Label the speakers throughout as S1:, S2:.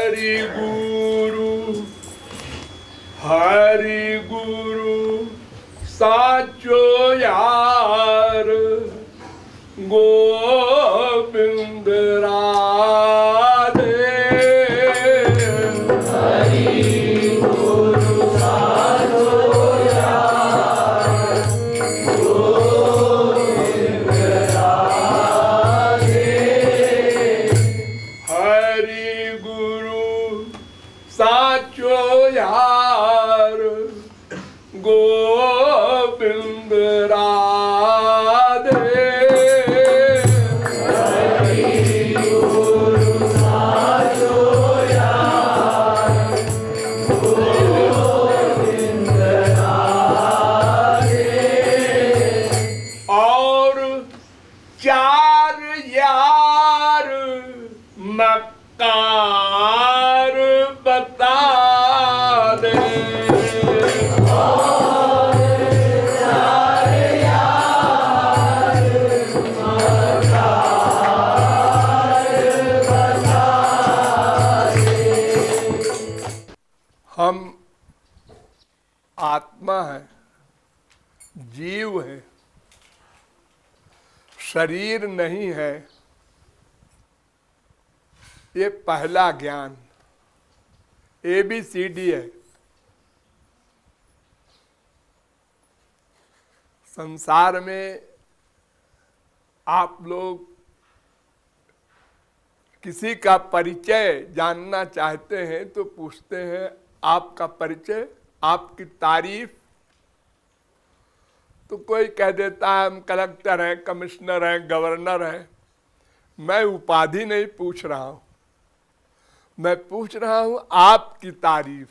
S1: हरि गुरु साचो यार गोविंद राधे। हरि गुरु साचो यार गोविंद राधे। हरि गुरु साचो यार गोविंद राधे। हरि गुरु साचो यार गोविंद राधे। और चार यार मक्कार बता दे। हम आत्मा है, जीव है, शरीर नहीं है। ये पहला ज्ञान ABCD है। संसार में आप लोग किसी का परिचय जानना चाहते हैं तो पूछते हैं आपका परिचय, आपकी तारीफ। तो कोई कह देता है हम कलेक्टर हैं, कमिश्नर हैं, गवर्नर हैं। मैं उपाधि नहीं पूछ रहा हूं, मैं पूछ रहा हूं आपकी तारीफ।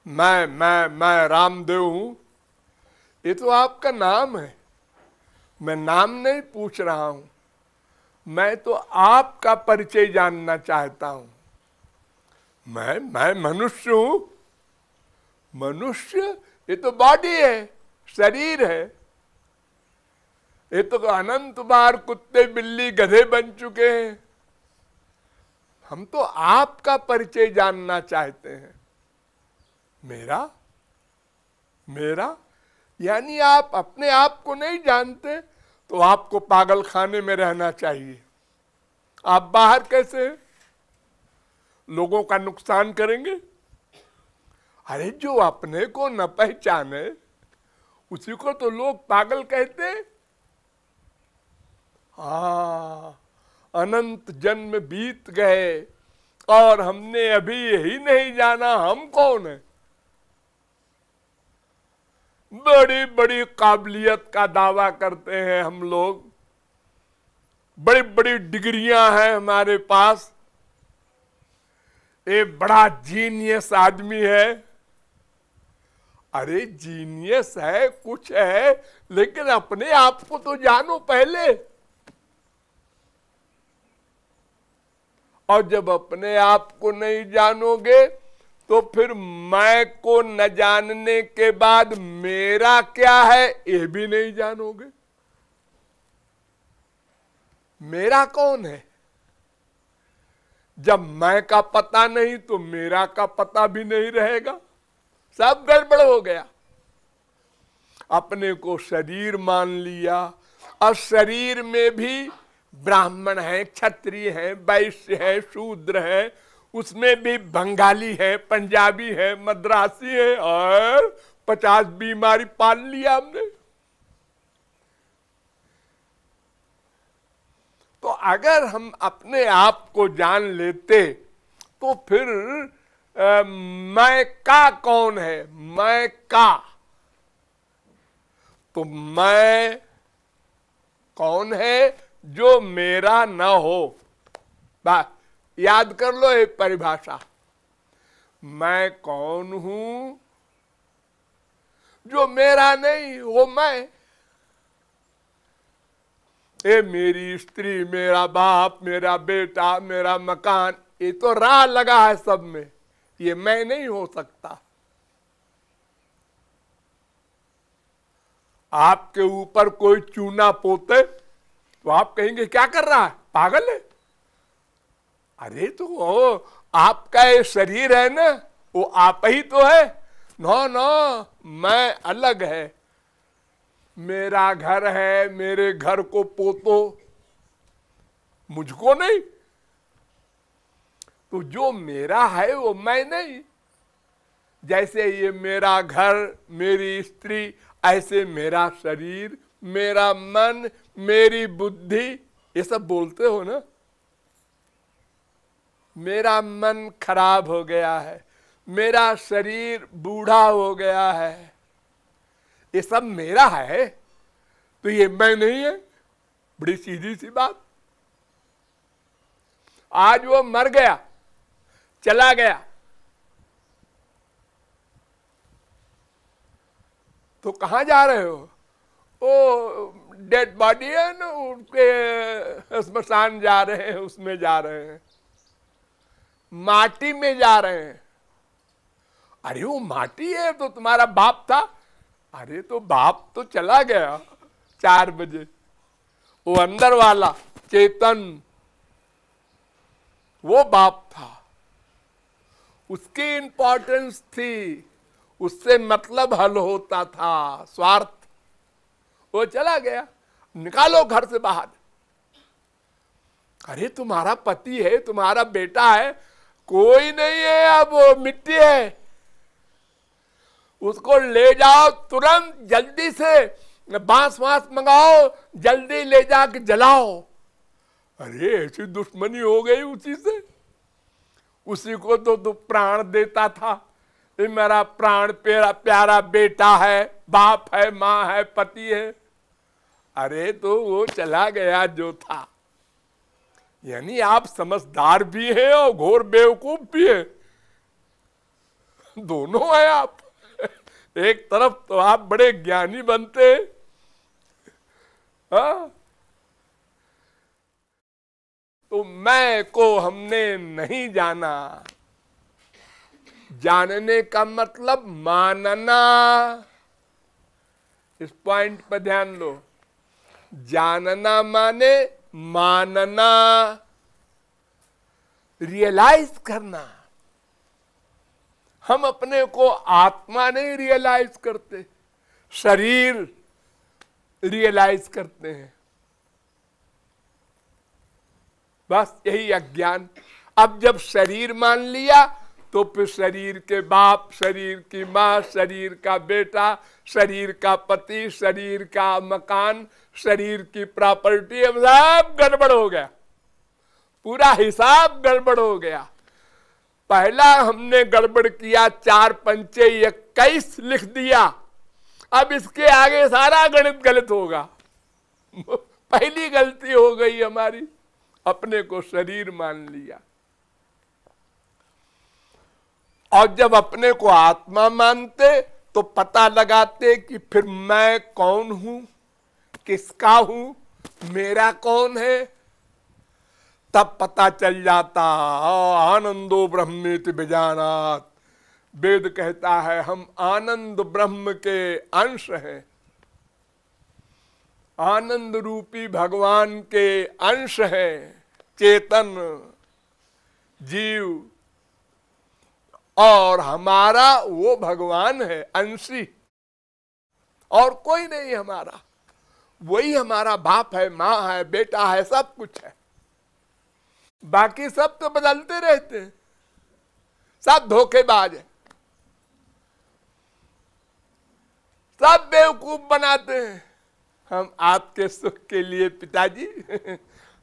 S1: मैं रामदेव हूं, ये तो आपका नाम है। मैं नाम नहीं पूछ रहा हूं, मैं तो आपका परिचय जानना चाहता हूं। मैं मनुष्य हूं। मनुष्य ये तो बॉडी है, शरीर है। ये तो अनंत बार कुत्ते बिल्ली गधे बन चुके हैं। हम तो आपका परिचय जानना चाहते हैं। मेरा यानी आप अपने आप को नहीं जानते तो आपको पागल खाने में रहना चाहिए। आप बाहर कैसे हैं? लोगों का नुकसान करेंगे। अरे जो अपने को न पहचाने उसी को तो लोग पागल कहते हैं। अनंत जन्म बीत गए और हमने अभी यही नहीं जाना हम कौन है। बड़ी बड़ी काबिलियत का दावा करते हैं हम लोग, बड़ी बड़ी डिग्रियां हैं हमारे पास। एक बड़ा जीनियस आदमी है। अरे जीनियस है, कुछ है, लेकिन अपने आप को तो जानो पहले। और जब अपने आप को नहीं जानोगे तो फिर मैं को न जानने के बाद मेरा क्या है ये भी नहीं जानोगे। मेरा कौन है? जब मैं का पता नहीं तो मेरा का पता भी नहीं रहेगा। सब गड़बड़ हो गया। अपने को शरीर मान लिया और शरीर में भी ब्राह्मण है, क्षत्रिय है, वैश्य है, शूद्र है, उसमें भी बंगाली है, पंजाबी है, मद्रासी है और 50 बीमारी पाल लिया हमने। तो अगर हम अपने आप को जान लेते तो फिर मैं का कौन है? मैं का तो मैं कौन है जो मेरा न हो। याद कर लो ये परिभाषा। मैं कौन हूं जो मेरा नहीं वो मैं। ये मेरी स्त्री, मेरा बाप, मेरा बेटा, मेरा मकान, ये तो राह लगा है सब में। ये मैं नहीं हो सकता। आपके ऊपर कोई चूना पोते तो आप कहेंगे क्या कर रहा है, पागल है। अरे तो वो आपका ये शरीर है ना, वो आप ही तो है। नो नो, मैं अलग है। मेरा घर है, मेरे घर को पोतो, मुझको नहीं। तो जो मेरा है वो मैं नहीं। जैसे ये मेरा घर, मेरी स्त्री, ऐसे मेरा शरीर, मेरा मन, मेरी बुद्धि, ये सब बोलते हो ना। मेरा मन खराब हो गया है, मेरा शरीर बूढ़ा हो गया है, ये सब मेरा है, तो ये मैं नहीं है। बड़ी सीधी सी बात। आज वो मर गया, चला गया, तो कहां जा रहे हो? वो डेड बॉडी है ना, उनके स्मशान जा रहे हैं, उसमें जा रहे हैं, माटी में जा रहे हैं। अरे वो माटी है तो तुम्हारा बाप था। अरे तो बाप तो चला गया 4 बजे। वो अंदर वाला चेतन, वो बाप था, उसकी इंपॉर्टेंस थी, उससे मतलब हल होता था। स्वार्थ, वो चला गया, निकालो घर से बाहर। अरे तुम्हारा पति है, तुम्हारा बेटा है, कोई नहीं है, अब वो मिट्टी है, उसको ले जाओ तुरंत, जल्दी से बांस वांस मंगाओ, जल्दी ले जाके जलाओ। अरे ऐसी दुश्मनी हो गई उसी से। उसी को तो प्राण देता था, ये मेरा प्राण प्यारा बेटा है, बाप है, माँ है, पति है। अरे तो वो चला गया जो था। यानी आप समझदार भी हैं और घोर बेवकूफ भी हैं, दोनों हैं आप। एक तरफ तो आप बड़े ज्ञानी बनते, हाँ, तो मैं को हमने नहीं जाना। जानने का मतलब मानना। इस पॉइंट पर ध्यान दो। जानना माने मानना, रियलाइज करना। हम अपने को आत्मा नहीं रियलाइज करते, शरीर रियलाइज करते हैं। बस यही अज्ञान। अब जब शरीर मान लिया तो फिर शरीर के बाप, शरीर की माँ, शरीर का बेटा, शरीर का पति, शरीर का मकान, शरीर की प्रॉपर्टी, अब सब गड़बड़ हो गया, पूरा हिसाब गड़बड़ हो गया। पहला हमने गड़बड़ किया, 4 पंचे 21 लिख दिया, अब इसके आगे सारा गणित गलत होगा। पहली गलती हो गई हमारी, अपने को शरीर मान लिया। और जब अपने को आत्मा मानते तो पता लगाते कि फिर मैं कौन हूं, किसका हूं, मेरा कौन है। तब पता चल जाता, आनंदो ब्रह्मेति विजानात। वेद कहता है हम आनंद ब्रह्म के अंश हैं, आनंद रूपी भगवान के अंश हैं, चेतन जीव, और हमारा वो भगवान है अंशी, और कोई नहीं हमारा। वही हमारा बाप है, माँ है, बेटा है, सब कुछ है। बाकी सब तो बदलते रहते हैं, सब धोखेबाज है, सब बेवकूफ बनाते हैं। हम आपके सुख के लिए पिताजी,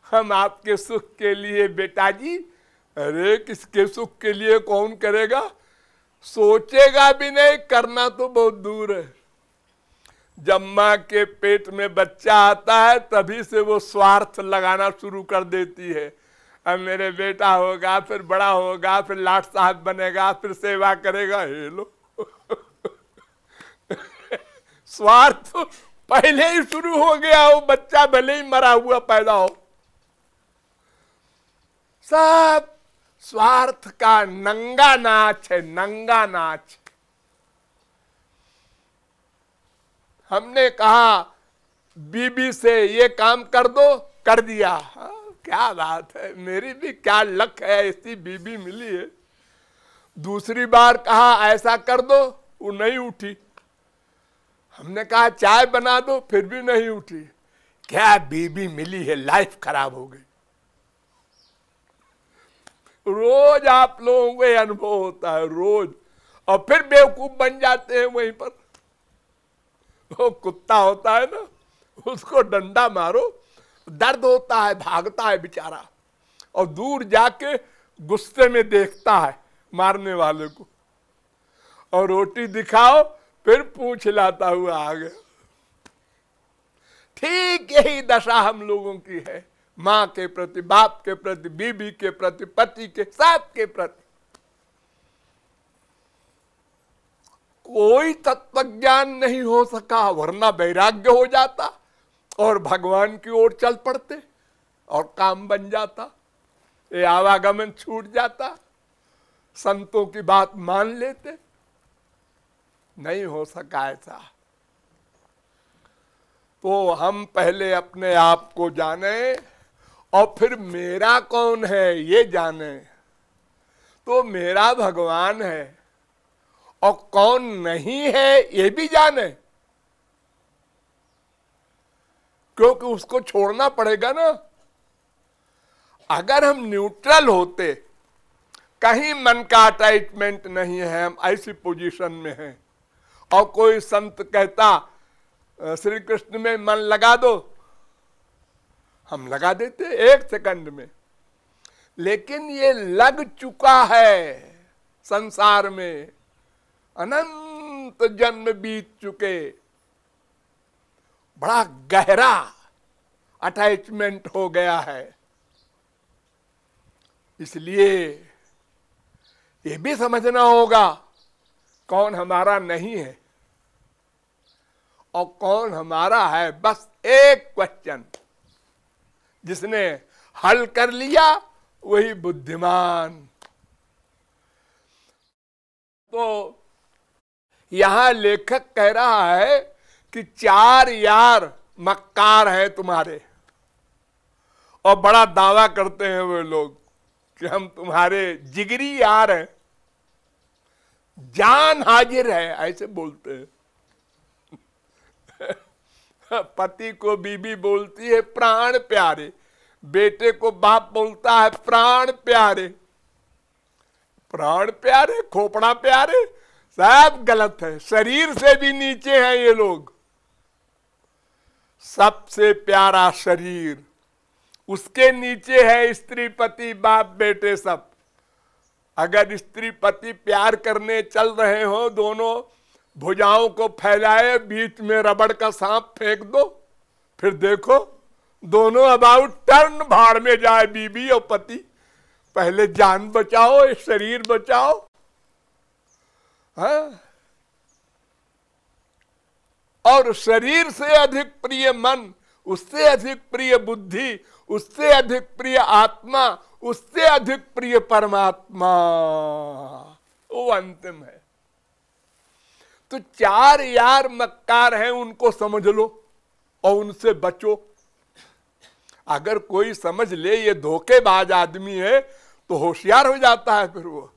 S1: हम आपके सुख के लिए बेटाजी। अरे किसके सुख के लिए कौन करेगा, सोचेगा भी नहीं, करना तो बहुत दूर है। जब माँ के पेट में बच्चा आता है तभी से वो स्वार्थ लगाना शुरू कर देती है। अब मेरे बेटा होगा, फिर बड़ा होगा, फिर लाट साहब बनेगा, फिर सेवा करेगा। हे लो स्वार्थ पहले ही शुरू हो गया हो, बच्चा भले ही मरा हुआ पैदा हो। सब स्वार्थ का नंगा नाच है, नंगा नाच। हमने कहा बीबी से ये काम कर दो, कर दिया, क्या बात है, मेरी भी क्या लक है, ऐसी बीबी मिली है। दूसरी बार कहा ऐसा कर दो, वो नहीं उठी। हमने कहा चाय बना दो, फिर भी नहीं उठी। क्या बीबी मिली है, लाइफ खराब हो गई। रोज आप लोगों को अनुभव होता है, रोज। और फिर बेवकूफ बन जाते हैं वहीं पर। वो कुत्ता होता है ना, उसको डंडा मारो, दर्द होता है, भागता है बेचारा, और दूर जाके गुस्से में देखता है मारने वाले को, और रोटी दिखाओ फिर पूंछ हिलाता हुआ आ गया। ठीक यही दशा हम लोगों की है, माँ के प्रति, बाप के प्रति, बीबी के प्रति, पति के, सबके प्रति। कोई तत्वज्ञान नहीं हो सका, वरना वैराग्य हो जाता और भगवान की ओर चल पड़ते और काम बन जाता, ये आवागमन छूट जाता, संतों की बात मान लेते। नहीं हो सका ऐसा। तो हम पहले अपने आप को जाने और फिर मेरा कौन है ये जाने। तो मेरा भगवान है और कौन नहीं है ये भी जाने, क्योंकि उसको छोड़ना पड़ेगा ना। अगर हम न्यूट्रल होते, कहीं मन का अटैचमेंट नहीं है, हम ऐसी पोजीशन में हैं, और कोई संत कहता श्री कृष्ण में मन लगा दो, हम लगा देते 1 सेकंड में। लेकिन ये लग चुका है संसार में, अनंत जन्म बीत चुके, बड़ा गहरा अटैचमेंट हो गया है। इसलिए ये भी समझना होगा कौन हमारा नहीं है और कौन हमारा है। बस एक क्वेश्चन, जिसने हल कर लिया वही बुद्धिमान। तो यहां लेखक कह रहा है कि 4 यार मक्कार हैं तुम्हारे, और बड़ा दावा करते हैं वे लोग कि हम तुम्हारे जिगरी यार हैं, जान हाजिर है, ऐसे बोलते हैं। पति को बीबी बोलती है प्राण प्यारे, बेटे को बाप बोलता है प्राण प्यारे। प्राण प्यारे, खोपड़ा प्यारे, सब गलत है। शरीर से भी नीचे हैं ये लोग। सबसे प्यारा शरीर, उसके नीचे है स्त्री पति बाप बेटे सब। अगर स्त्री पति प्यार करने चल रहे हो, दोनों भुजाओं को फैलाए, बीच में रबड़ का सांप फेंक दो, फिर देखो दोनों अबाउट टर्न, भाड़ में जाए बीबी और पति। पहले जान बचाओ, शरीर बचाओ। हाँ? और शरीर से अधिक प्रिय मन, उससे अधिक प्रिय बुद्धि, उससे अधिक प्रिय आत्मा, उससे अधिक प्रिय परमात्मा, वो अंतिम है। तो 4 यार मक्कार हैं, उनको समझ लो और उनसे बचो। अगर कोई समझ ले ये धोखेबाज आदमी है तो होशियार हो जाता है फिर वो।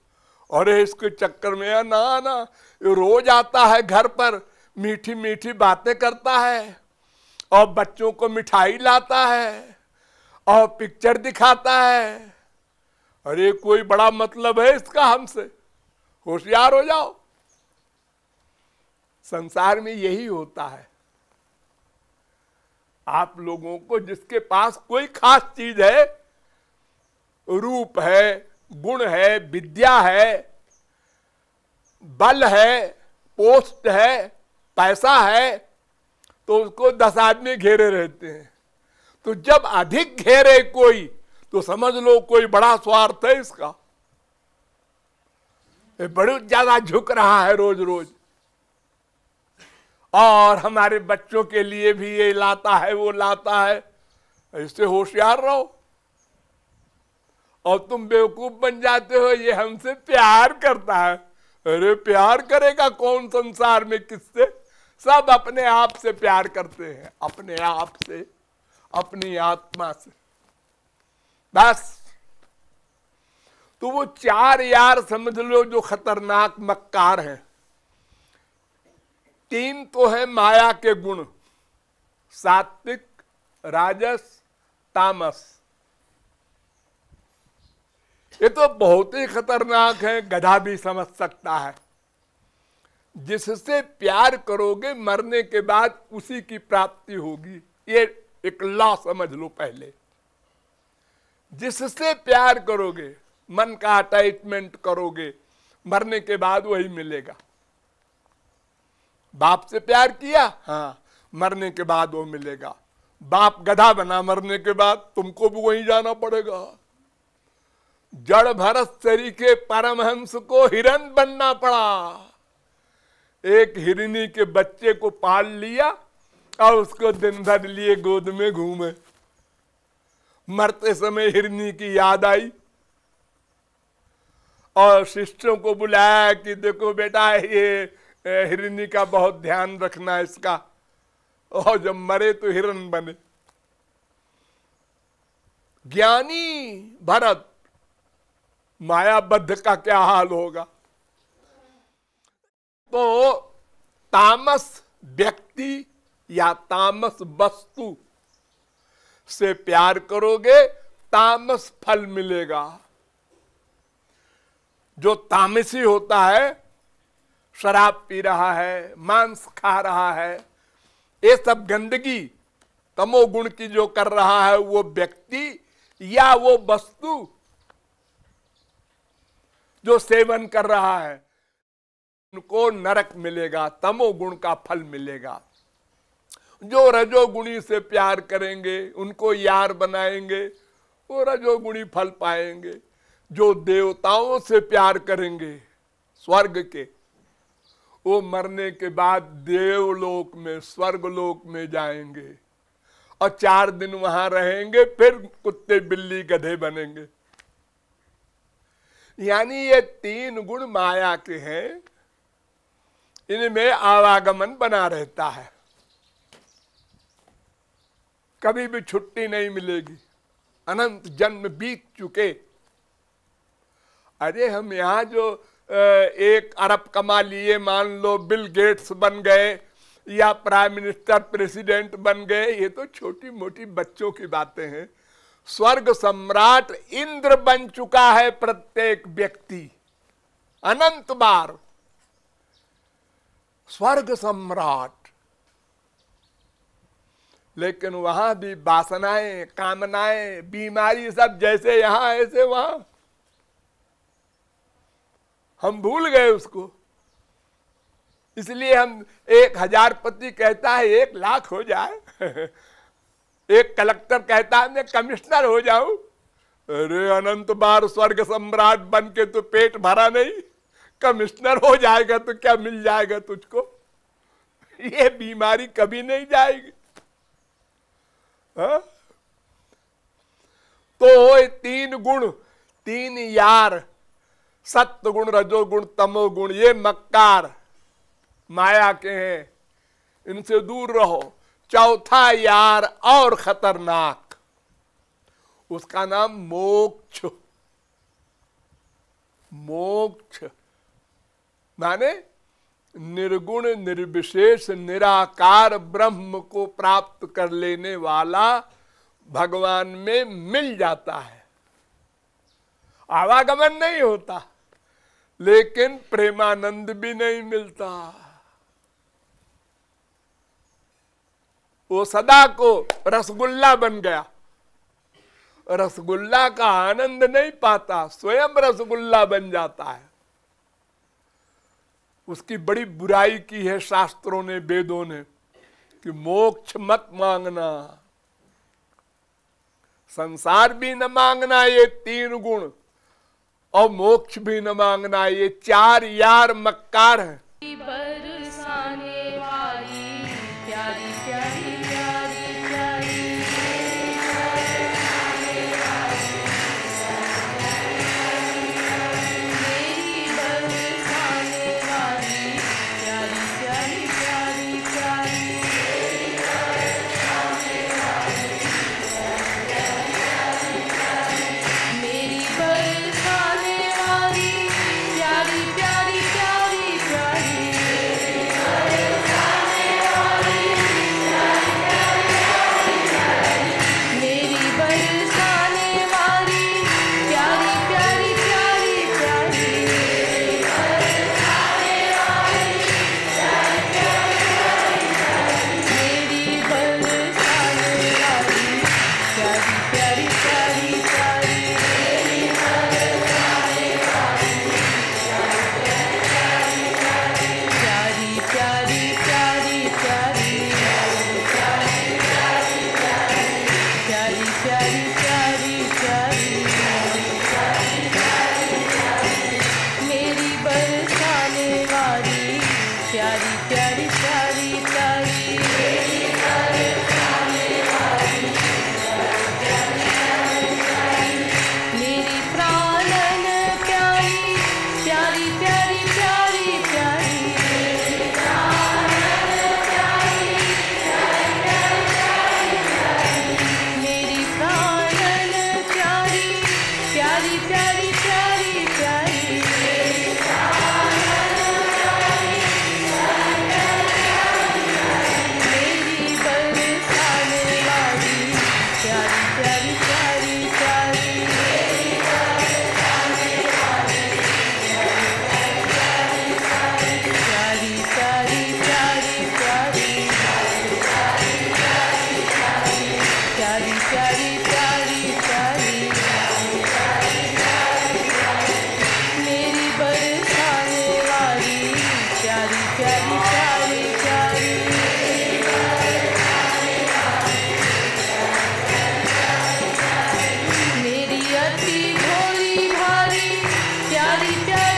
S1: और इसके चक्कर में ना ना, ये रोज आता है घर पर, मीठी मीठी बातें करता है, और बच्चों को मिठाई लाता है, और पिक्चर दिखाता है। अरे कोई बड़ा मतलब है इसका हमसे, होशियार हो जाओ। संसार में यही होता है। आप लोगों को जिसके पास कोई खास चीज है, रूप है, गुण है, विद्या है, बल है, पोस्ट है, पैसा है, तो उसको 10 आदमी घेरे रहते हैं। तो जब अधिक घेरे कोई, तो समझ लो कोई बड़ा स्वार्थ है इसका, ये बड़ी ज्यादा झुक रहा है रोज रोज। और हमारे बच्चों के लिए भी ये लाता है, वो लाता है। इससे होशियार रहो। और तुम बेवकूफ बन जाते हो, ये हमसे प्यार करता है। अरे प्यार करेगा कौन संसार में, किससे? सब अपने आप से प्यार करते हैं, अपने आप से, अपनी आत्मा से। बस। तो वो 4 यार समझ लो जो खतरनाक मक्कार हैं। 3 तो है माया के गुण, सात्विक, राजस, तामस। ये तो बहुत ही खतरनाक है, गधा भी समझ सकता है। जिससे प्यार करोगे मरने के बाद उसी की प्राप्ति होगी, ये एक लॉ समझ लो पहले। जिससे प्यार करोगे, मन का अटैचमेंट करोगे, मरने के बाद वही मिलेगा। बाप से प्यार किया, हाँ, मरने के बाद वो मिलेगा। बाप गधा बना, मरने के बाद तुमको भी वहीं जाना पड़ेगा। जड़ भरत तरीके परमहंस को हिरन बनना पड़ा। एक हिरनी के बच्चे को पाल लिया और उसको दिन भर लिए गोद में घूमे। मरते समय हिरनी की याद आई और शिष्यों को बुलाया कि देखो बेटा, ये हिरनी का बहुत ध्यान रखना है इसका, और जब मरे तो हिरन बने। ज्ञानी भरत, मायाबद्ध का क्या हाल होगा। तो तामस व्यक्ति या तामस वस्तु से प्यार करोगे, तामस फल मिलेगा। जो तामसी होता है, शराब पी रहा है, मांस खा रहा है, ये सब गंदगी तमोगुण की जो कर रहा है, वो व्यक्ति या वो वस्तु जो सेवन कर रहा है, उनको नरक मिलेगा, तमोगुण का फल मिलेगा। जो रजोगुणी से प्यार करेंगे, उनको यार बनाएंगे, वो रजोगुणी फल पाएंगे। जो देवताओं से प्यार करेंगे, स्वर्ग के, वो मरने के बाद देवलोक में, स्वर्गलोक में जाएंगे और 4 दिन वहां रहेंगे, फिर कुत्ते बिल्ली गधे बनेंगे। यानी ये 3 गुण माया के हैं, इनमें आवागमन बना रहता है, कभी भी छुट्टी नहीं मिलेगी। अनंत जन्म बीत चुके। अरे हम यहां जो 1 अरब कमा लिए, मान लो बिल गेट्स बन गए या प्राइम मिनिस्टर प्रेसिडेंट बन गए, ये तो छोटी मोटी बच्चों की बातें हैं। स्वर्ग सम्राट इंद्र बन चुका है प्रत्येक व्यक्ति, अनंत बार स्वर्ग सम्राट। लेकिन वहां भी वासनाएं, कामनाएं, बीमारी सब जैसे यहां ऐसे वहां। हम भूल गए उसको। इसलिए हम 1000 पति कहता है 1 लाख हो जाए। एक कलेक्टर कहता है मैं कमिश्नर हो जाऊं। अरे अनंत बार स्वर्ग सम्राट बन के तो पेट भरा नहीं, कमिश्नर हो जाएगा तो क्या मिल जाएगा तुझको। ये बीमारी कभी नहीं जाएगी। हा? तो 3 गुण, 3 यार, सत्व गुण, रजोगुण, तमोगुण, ये मक्कार माया के हैं, इनसे दूर रहो। चौथा यार और खतरनाक, उसका नाम मोक्ष। मोक्ष माने निर्गुण निर्विशेष निराकार ब्रह्म को प्राप्त कर लेने वाला भगवान में मिल जाता है। आवागमन नहीं होता, लेकिन प्रेमानंद भी नहीं मिलता। वो सदा को रसगुल्ला बन गया, रसगुल्ला का आनंद नहीं पाता, स्वयं रसगुल्ला बन जाता है। उसकी बड़ी बुराई की है शास्त्रों ने, वेदों ने, कि मोक्ष मत मांगना, संसार भी न मांगना, ये 3 गुण, और मोक्ष भी न मांगना, ये 4 यार मक्कार हैं।
S2: प्यारी प्यारी